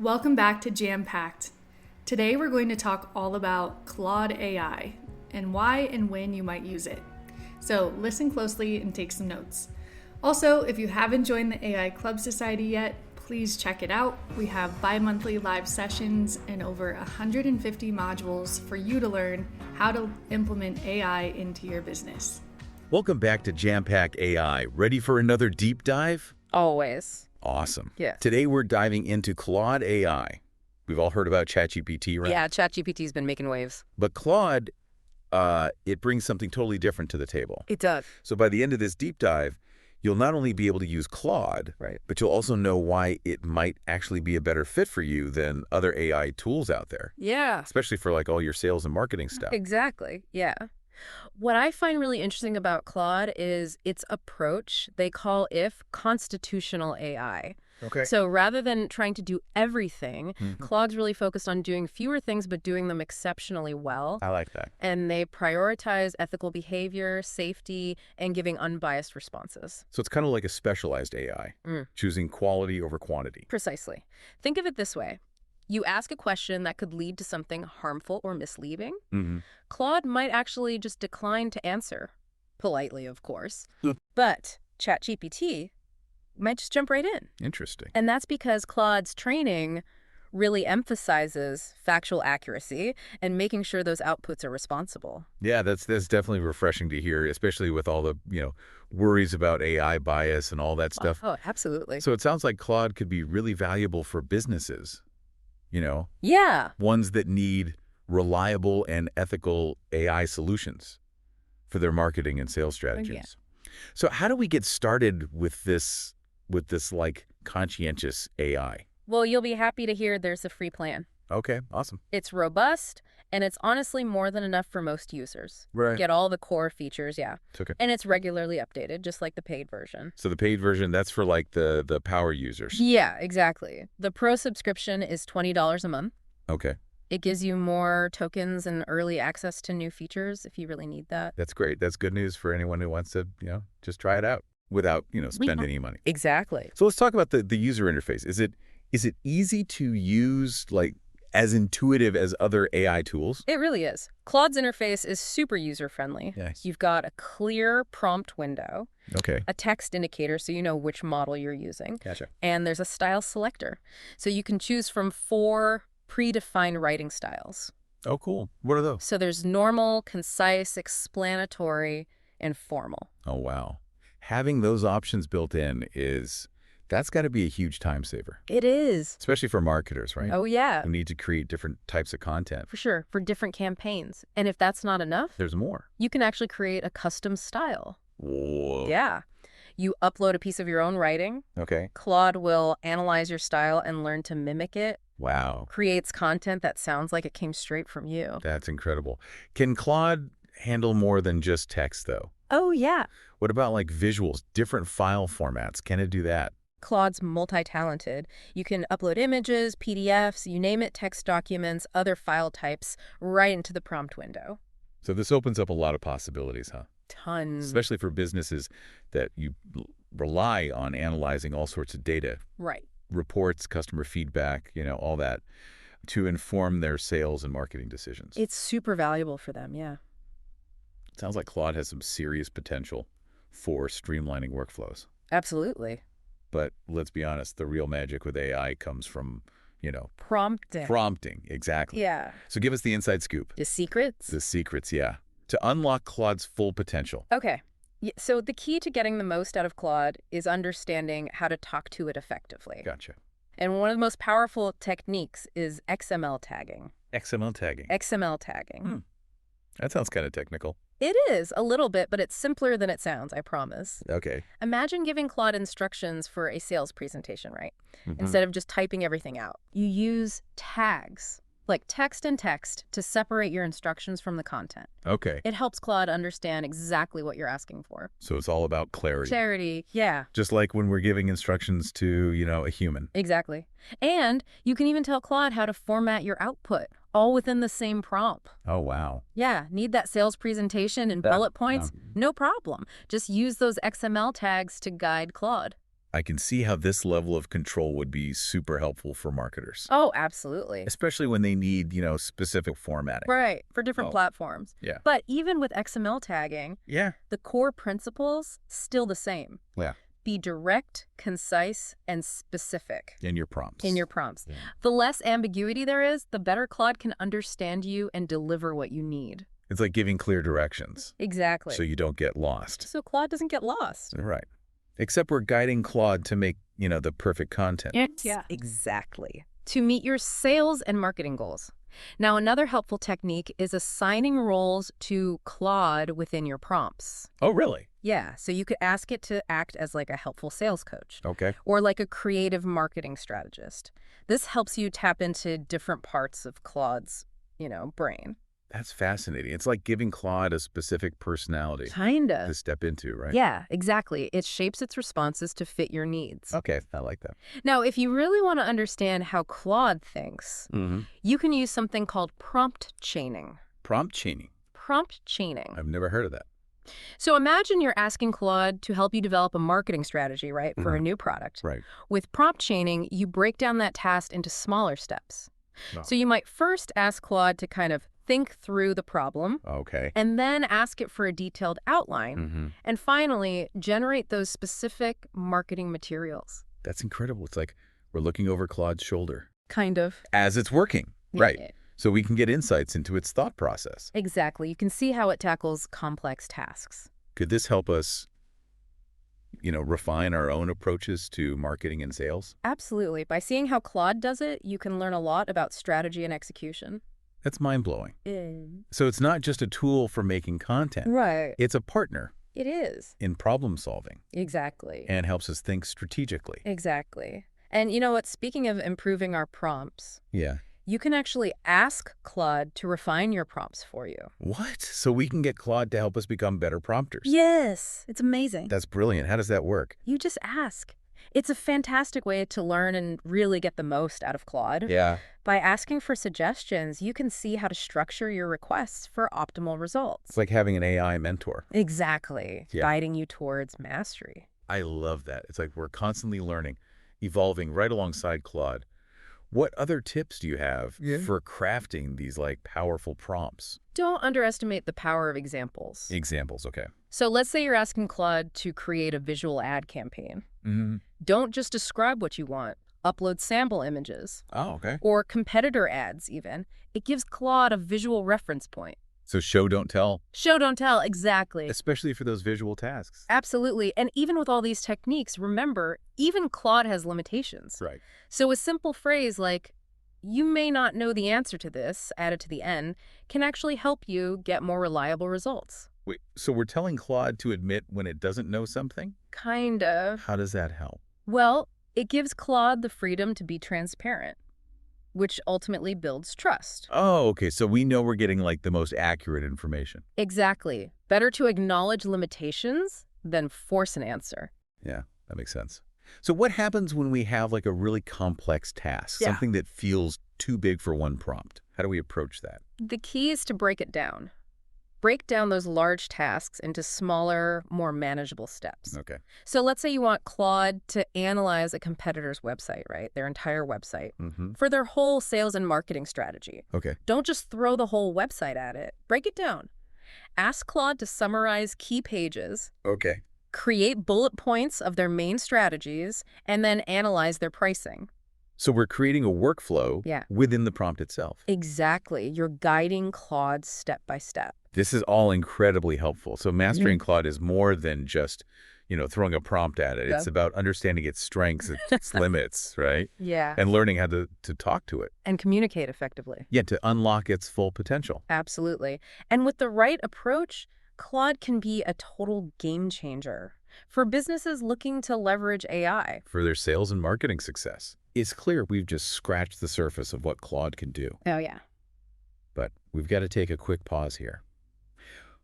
Welcome back to Jam Packed. Today we're going to talk all about Claude AI and why and when you might use it. So listen closely and take some notes. Also, if you haven't joined the AI Club Society yet, please check it out. We have bi-monthly live sessions and over 150 modules for you to learn how to implement AI into your business. Welcome back to Jam Pack AI. Ready for another deep dive? Always. Awesome. Yeah. Today we're diving into Claude AI. We've all heard about ChatGPT, right? Yeah, ChatGPT's been making waves. But Claude, it brings something totally different to the table. It does. So by the end of this deep dive, you'll not only be able to use Claude, Right. but you'll also know why it might actually be a better fit for you than other AI tools out there, Yeah, especially for like all your sales and marketing stuff. exactly. Yeah. What I find really interesting about Claude is its approach. They call it constitutional AI. Okay. So rather than trying to do everything, Mhm. Claude's really focused on doing fewer things but doing them exceptionally well. I like that. And they prioritize ethical behavior, safety, and giving unbiased responses. So it's kind of like a specialized AI, choosing quality over quantity. Precisely. Think of it this way. You ask a question that could lead to something harmful or misleading. Mm-hmm. Claude might actually just decline to answer, politely, of course. Hmm. But ChatGPT might just jump right in. Interesting. And that's because Claude's training really emphasizes factual accuracy and making sure those outputs are responsible. Yeah, that's definitely refreshing to hear, especially with all the, worries about AI bias and all that stuff. Oh, absolutely. So it sounds like Claude could be really valuable for businesses, Yeah. ones that need reliable and ethical AI solutions for their marketing and sales strategies. So how do we get started with this like conscientious AI? Well, you'll be happy to hear there's a free plan. Okay, awesome. It's robust, and it's honestly more than enough for most users. Right. Get all the core features, yeah. It's okay. And it's regularly updated, just like the paid version. So the paid version, that's for like the power users. Yeah, exactly. The pro subscription is $20 a month. Okay. It gives you more tokens and early access to new features if you really need that. That's great. That's good news for anyone who wants to, just try it out without, spend any money. Exactly. So let's talk about the user interface. Is it easy to use, like as intuitive as other AI tools? It really is. Claude's interface is super user-friendly. Nice. You've got a clear prompt window, Okay. a text indicator so you know which model you're using, Gotcha. and there's a style selector. So you can choose from 4 predefined writing styles. Oh, cool. What are those? So there's normal, concise, explanatory, and formal. Oh, wow. Having those options built in that's got to be a huge time saver, It is. especially for marketers, right? Oh, yeah, Who need to create different types of content. for sure, for different campaigns. And if that's not enough, There's more. you can actually create a custom style. Whoa. Yeah. You upload a piece of your own writing. Okay. Claude will analyze your style and learn to mimic it. Wow. Creates content that sounds like it came straight from you. That's incredible. Can Claude handle more than just text, though? Oh, yeah. What about like visuals, different file formats? Can it do that? Claude's multi-talented. You can upload images, PDFs, you name it, text documents, other file types, right into the prompt window. So this opens up a lot of possibilities, huh? Tons. Especially for businesses that you rely on analyzing all sorts of data, Right. reports, customer feedback, all that, to inform their sales and marketing decisions. It's super valuable for them, yeah. Sounds like Claude has some serious potential for streamlining workflows. Absolutely. But let's be honest, the real magic with AI comes from, Prompting. prompting. Exactly. Yeah. So give us the inside scoop. The secrets? The secrets, yeah. To unlock Claude's full potential. Okay. So the key to getting the most out of Claude is understanding how to talk to it effectively. Gotcha. And one of the most powerful techniques is XML tagging. XML tagging. XML tagging. That sounds kind of technical. It is, a little bit, but it's simpler than it sounds, I promise. Okay. Imagine giving Claude instructions for a sales presentation, right? Mhm. Instead of just typing everything out. You use tags, like text and text, to separate your instructions from the content. Okay. It helps Claude understand exactly what you're asking for. So it's all about clarity. Charity, yeah, Just like when we're giving instructions to, a human. exactly. And you can even tell Claude how to format your output, all within the same prompt. Oh, wow. Yeah, need that sales presentation and bullet points? No problem. Just use those XML tags to guide Claude. I can see how this level of control would be super helpful for marketers, Oh, absolutely. especially when they need, specific formatting. Right, for different Oh, platforms. yeah. But even with XML tagging, Yeah. the core principles still the same. Yeah. Be direct, concise, and specific In your prompts. in your prompts. Yeah. The less ambiguity there is, the better Claude can understand you and deliver what you need. It's like giving clear directions Exactly. so you don't get lost. So Claude doesn't get lost. Right. Except we're guiding Claude to make, the perfect content. Yeah. Exactly. To meet your sales and marketing goals. Now, another helpful technique is assigning roles to Claude within your prompts. Oh, really? Yeah, so you could ask it to act as like a helpful sales coach Okay. or like a creative marketing strategist. This helps you tap into different parts of Claude's, brain. That's fascinating. It's like giving Claude a specific personality Kinda. to step into, right? Yeah, exactly. It shapes its responses to fit your needs. Okay, I like that. Now, if you really want to understand how Claude thinks, Mm-hmm. you can use something called prompt chaining. Prompt chaining. Prompt chaining. I've never heard of that. So imagine you're asking Claude to help you develop a marketing strategy, right, for a new product. Right. With prompt chaining, you break down that task into smaller steps. Oh. So you might first ask Claude to kind of think through the problem, Okay. and then ask it for a detailed outline, Mm-hmm. and finally, generate those specific marketing materials. That's incredible. It's like we're looking over Claude's shoulder Kind of. as it's working. Right. Yeah. So we can get insights into its thought process. Exactly. You can see how it tackles complex tasks. Could this help us, refine our own approaches to marketing and sales? Absolutely. By seeing how Claude does it, you can learn a lot about strategy and execution. That's mind-blowing. So it's not just a tool for making content. Right. It's a partner It is. in problem solving Exactly. and helps us think strategically. Exactly. And you know what? Speaking of improving our prompts, Yeah. you can actually ask Claude to refine your prompts for you. What? So we can get Claude to help us become better prompters? Yes, it's amazing. That's brilliant. How does that work? You just ask. It's a fantastic way to learn and really get the most out of Claude. Yeah. By asking for suggestions, you can see how to structure your requests for optimal results. It's like having an AI mentor. Exactly. Yeah. Guiding you towards mastery. I love that. It's like we're constantly learning, evolving right alongside Claude. What other tips do you have for crafting these powerful prompts? Don't underestimate the power of examples. Examples, okay. So let's say you're asking Claude to create a visual ad campaign. Mm-hmm. Don't just describe what you want. Upload sample images. Oh, okay. Or competitor ads, even. It gives Claude a visual reference point. So show, don't tell, Show, don't tell, exactly. especially for those visual tasks. Absolutely. And even with all these techniques, remember, even Claude has limitations. Right. So a simple phrase like, "You may not know the answer to this," added to the end, can actually help you get more reliable results. Wait, so we're telling Claude to admit when it doesn't know something? Kind of. How does that help? Well, it gives Claude the freedom to be transparent, which ultimately builds trust. Oh, okay. So we know we're getting the most accurate information. Exactly. Better to acknowledge limitations than force an answer. Yeah, that makes sense. So what happens when we have a really complex task, Yeah. something that feels too big for one prompt? How do we approach that? The key is to break it down. Break down those large tasks into smaller, more manageable steps. Okay. So let's say you want Claude to analyze a competitor's website, right? Their entire website, Mm-hmm. for their whole sales and marketing strategy. Okay. Don't just throw the whole website at it. Break it down. Ask Claude to summarize key pages, Okay. create bullet points of their main strategies, and then analyze their pricing. So we're creating a workflow Yeah. within the prompt itself. Exactly. You're guiding Claude step by step. This is all incredibly helpful. So mastering Claude is more than just, throwing a prompt at it. Yeah. It's about understanding its strengths, its limits, right? Yeah. And learning how to talk to it. And communicate effectively. Yeah, to unlock its full potential. Absolutely. And with the right approach, Claude can be a total game changer for businesses looking to leverage AI. For their sales and marketing success. It's clear we've just scratched the surface of what Claude can do. Oh, yeah. But we've got to take a quick pause here.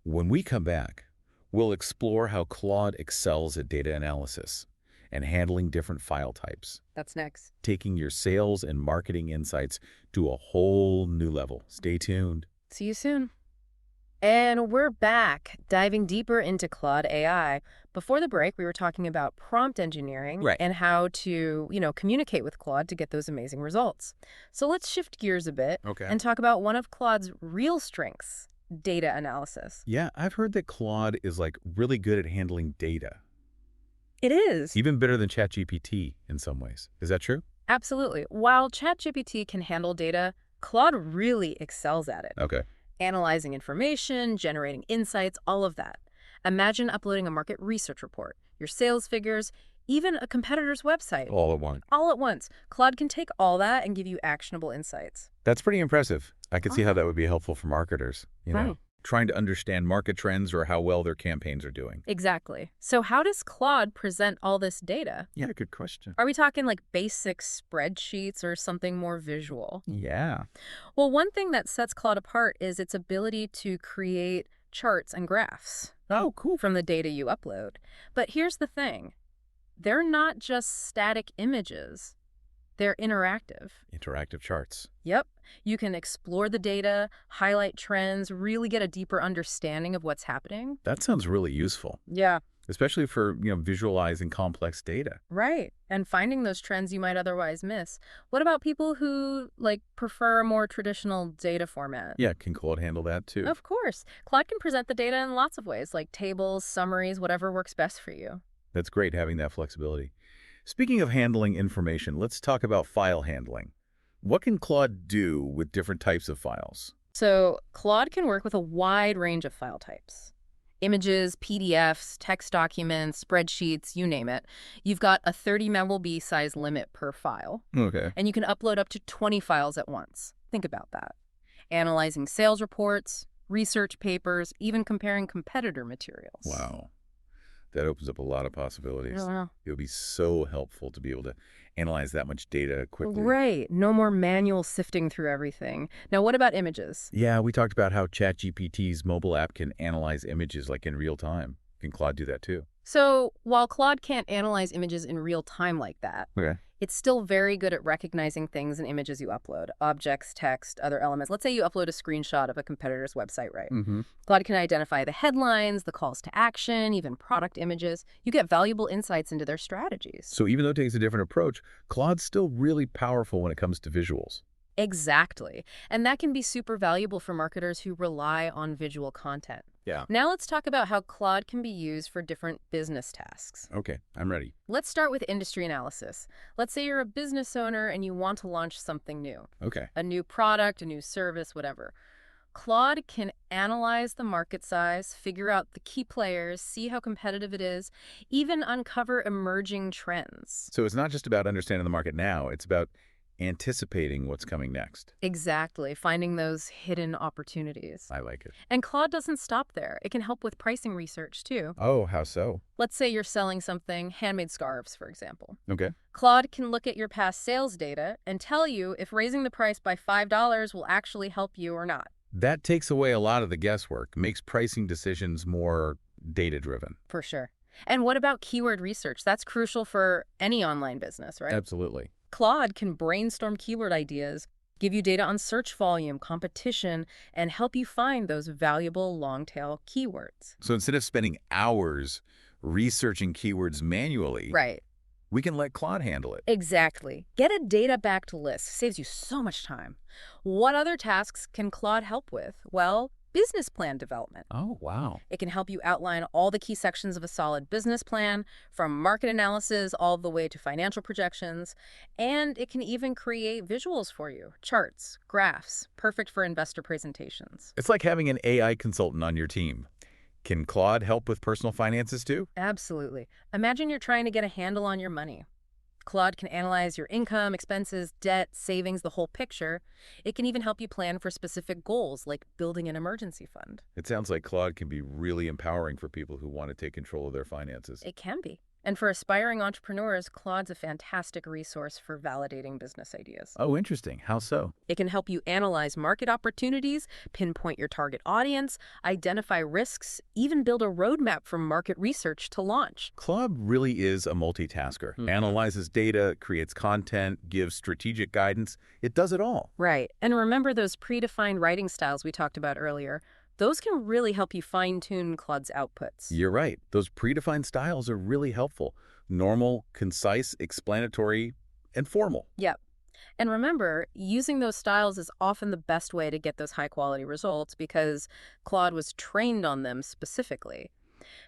When we come back, we'll explore how Claude excels at data analysis and handling different file types, That's next. taking your sales and marketing insights to a whole new level. Stay tuned. See you soon. And we're back, diving deeper into Claude AI. Before the break, we were talking about prompt engineering Right. and how to, communicate with Claude to get those amazing results. So let's shift gears a bit Okay. and talk about one of Claude's real strengths, data analysis. Yeah, I've heard that Claude is like really good at handling data, It is. even better than ChatGPT in some ways. Is that true? Absolutely. While ChatGPT can handle data, Claude really excels at it. Okay. Analyzing information, generating insights, all of that. Imagine uploading a market research report, your sales figures, even a competitor's website. All at once. All at once. Claude can take all that and give you actionable insights. That's pretty impressive. I can see how that would be helpful for marketers, Right. trying to understand market trends or how well their campaigns are doing. Exactly. So how does Claude present all this data? Yeah, good question. Are we talking like basic spreadsheets or something more visual? Yeah. Well, one thing that sets Claude apart is its ability to create charts and graphs Oh, cool. from the data you upload. But here's the thing. They're not just static images. They're interactive. Interactive charts. Yep. You can explore the data, highlight trends, really get a deeper understanding of what's happening. That sounds really useful, Yeah. especially for, visualizing complex data. Right. And finding those trends you might otherwise miss. What about people who, prefer a more traditional data format? Yeah, can Claude handle that too? Of course. Claude can present the data in lots of ways, like tables, summaries, whatever works best for you. That's great having that flexibility. Speaking of handling information, let's talk about file handling. What can Claude do with different types of files? So Claude can work with a wide range of file types. Images, PDFs, text documents, spreadsheets, you name it. You've got a 30 MB size limit per file, Okay. and you can upload up to 20 files at once. Think about that. Analyzing sales reports, research papers, even comparing competitor materials. Wow. That opens up a lot of possibilities. Yeah. It would be so helpful to be able to analyze that much data quickly. Right. No more manual sifting through everything. Now, what about images? Yeah, we talked about how ChatGPT's mobile app can analyze images like in real time. Can Claude do that too? So while Claude can't analyze images in real time like that, Okay. it's still very good at recognizing things in images you upload, objects, text, other elements. Let's say you upload a screenshot of a competitor's website, right? Mm-hmm. Claude can identify the headlines, the calls to action, even product images. You get valuable insights into their strategies. So even though it takes a different approach, Claude's still really powerful when it comes to visuals. Exactly. And that can be super valuable for marketers who rely on visual content. Yeah. Now let's talk about how Claude can be used for different business tasks. Okay, I'm ready. Let's start with industry analysis. Let's say you're a business owner and you want to launch something new. Okay. A new product, a new service, whatever. Claude can analyze the market size, figure out the key players, see how competitive it is, even uncover emerging trends. So it's not just about understanding the market now, it's about anticipating what's coming next. Exactly, finding those hidden opportunities. I like it. And Claude doesn't stop there. It can help with pricing research, too. Oh, how so? Let's say you're selling something, handmade scarves, for example. Okay. Claude can look at your past sales data and tell you if raising the price by $5 will actually help you or not. That takes away a lot of the guesswork, makes pricing decisions more data-driven. For sure. And what about keyword research? That's crucial for any online business, right? Absolutely. Claude can brainstorm keyword ideas, give you data on search volume, competition, and help you find those valuable long-tail keywords. So instead of spending hours researching keywords manually, Right. we can let Claude handle it. Exactly. Get a data-backed list. Saves you so much time. What other tasks can Claude help with? Well, business plan development. Oh, wow. It can help you outline all the key sections of a solid business plan, from market analysis all the way to financial projections. And it can even create visuals for you, charts, graphs, perfect for investor presentations. It's like having an AI consultant on your team. Can Claude help with personal finances too? Absolutely. Imagine you're trying to get a handle on your money. Claude can analyze your income, expenses, debt, savings, the whole picture. It can even help you plan for specific goals, like building an emergency fund. It sounds like Claude can be really empowering for people who want to take control of their finances. It can be. And for aspiring entrepreneurs, Claude's a fantastic resource for validating business ideas. Oh, interesting. How so? It can help you analyze market opportunities, pinpoint your target audience, identify risks, even build a roadmap from market research to launch. Claude really is a multitasker. Analyzes data, creates content, gives strategic guidance. It does it all. Right. And remember those predefined writing styles we talked about earlier? Those can really help you fine-tune Claude's outputs. You're right. Those predefined styles are really helpful. Normal, concise, explanatory, and formal. Yep. And remember, using those styles is often the best way to get those high-quality results because Claude was trained on them specifically.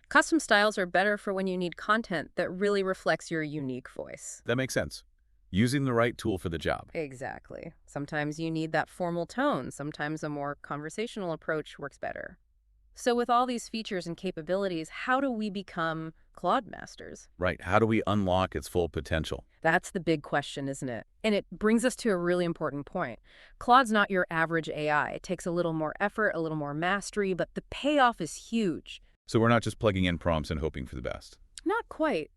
Custom styles are better for when you need content that really reflects your unique voice. That makes sense. Using the right tool for the job. Exactly. Sometimes you need that formal tone. Sometimes a more conversational approach works better. So with all these features and capabilities, how do we become Claude masters? Right. How do we unlock its full potential? That's the big question, isn't it? And it brings us to a really important point. Claude's not your average AI. It takes a little more effort, a little more mastery, but the payoff is huge. So we're not just plugging in prompts and hoping for the best. Not quite.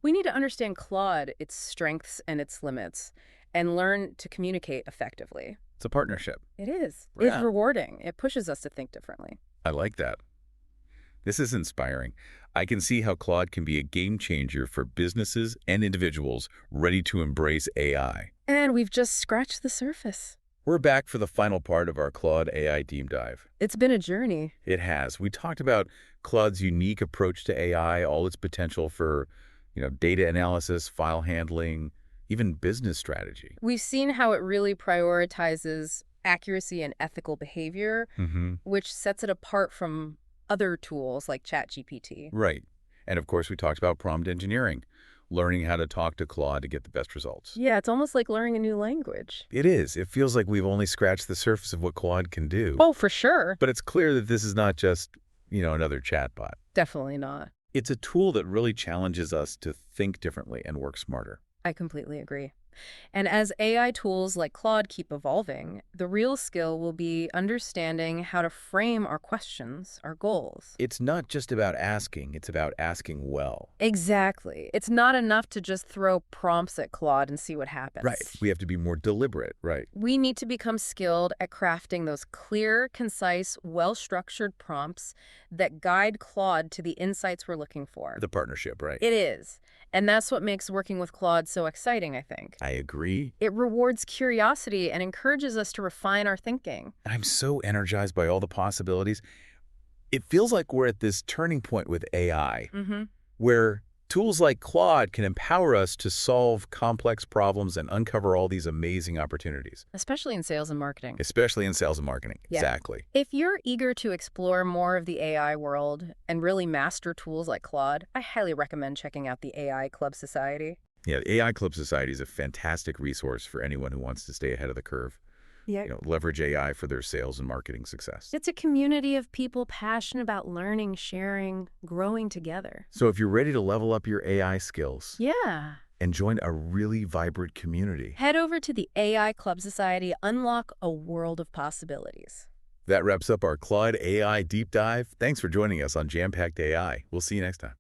We need to understand Claude, its strengths and its limits, and learn to communicate effectively. It's a partnership. It is. Yeah. It's rewarding. It pushes us to think differently. I like that. This is inspiring. I can see how Claude can be a game changer for businesses and individuals ready to embrace AI. And we've just scratched the surface. We're back for the final part of our Claude AI deep dive. It's been a journey. It has. We talked about Claude's unique approach to AI, all its potential for, data analysis, file handling, even business strategy. We've seen how it really prioritizes accuracy and ethical behavior, which sets it apart from other tools like ChatGPT. Right. And of course, we talked about prompt engineering, learning how to talk to Claude to get the best results. Yeah, it's almost like learning a new language. It is. It feels like we've only scratched the surface of what Claude can do. Oh, for sure. But it's clear that this is not just, another chatbot. Definitely not. It's a tool that really challenges us to think differently and work smarter. I completely agree. And as AI tools like Claude keep evolving, the real skill will be understanding how to frame our questions, our goals. It's not just about asking, it's about asking well. Exactly. It's not enough to just throw prompts at Claude and see what happens. Right. We have to be more deliberate, right? We need to become skilled at crafting those clear, concise, well-structured prompts that guide Claude to the insights we're looking for. The partnership, right? It is. And that's what makes working with Claude so exciting, I think. I agree. It rewards curiosity and encourages us to refine our thinking. I'm so energized by all the possibilities. It feels like we're at this turning point with AI, where tools like Claude can empower us to solve complex problems and uncover all these amazing opportunities. Especially in sales and marketing. Especially in sales and marketing. Yeah. Exactly. If you're eager to explore more of the AI world and really master tools like Claude, I highly recommend checking out the AI Club Society. Yeah, the AI Club Society is a fantastic resource for anyone who wants to stay ahead of the curve. Yeah. Leverage AI for their sales and marketing success. It's a community of people passionate about learning, sharing, growing together. So if you're ready to level up your AI skills and join a really vibrant community, head over to the AI Club Society, unlock a world of possibilities. That wraps up our Claude AI deep dive. Thanks for joining us on Jam-Packed AI. We'll see you next time.